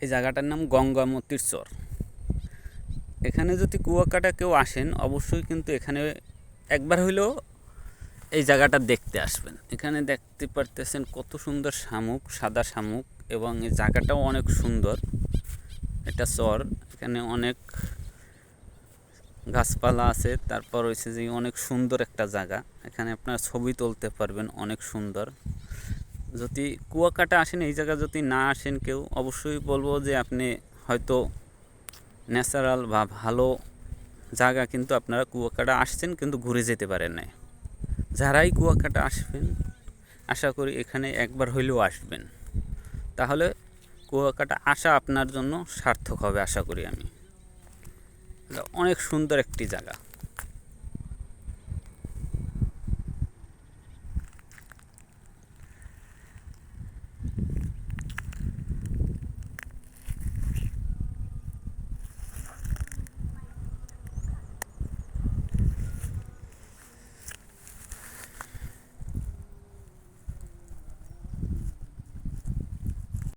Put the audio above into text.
এই জায়গাটার নাম গঙ্গামতির চর। এখানে যদি কুয়াকাটা কেউ আসেন অবশ্যই কিন্তু এখানে একবার হইলেও এই জায়গাটা দেখতে আসবেন। এখানে দেখতে পারতেছেন কত সুন্দর শামুক, সাদা শামুক, এবং এই জায়গাটাও অনেক সুন্দর। এটা চর, এখানে অনেক গাছপালা আছে, তারপর হচ্ছে যে অনেক সুন্দর একটা জায়গা। এখানে আপনারা ছবি তুলতে পারবেন, অনেক সুন্দর। যদি কুয়াকাটা আসেন, এই জায়গা যদি না আসেন কেউ, অবশ্যই বলবো যে আপনি হয়তো ন্যাচারাল বা ভালো জায়গা কিন্তু আপনারা কুয়াকাটা আসছেন কিন্তু ঘুরে যেতে পারেন না। যারাই কুয়াকাটা আসবেন আশা করি এখানে একবার হইলেও আসবেন, তাহলে কুয়াকাটা আসা আপনার জন্য সার্থক হবে আশা করি আমি। অনেক সুন্দর একটি জায়গা।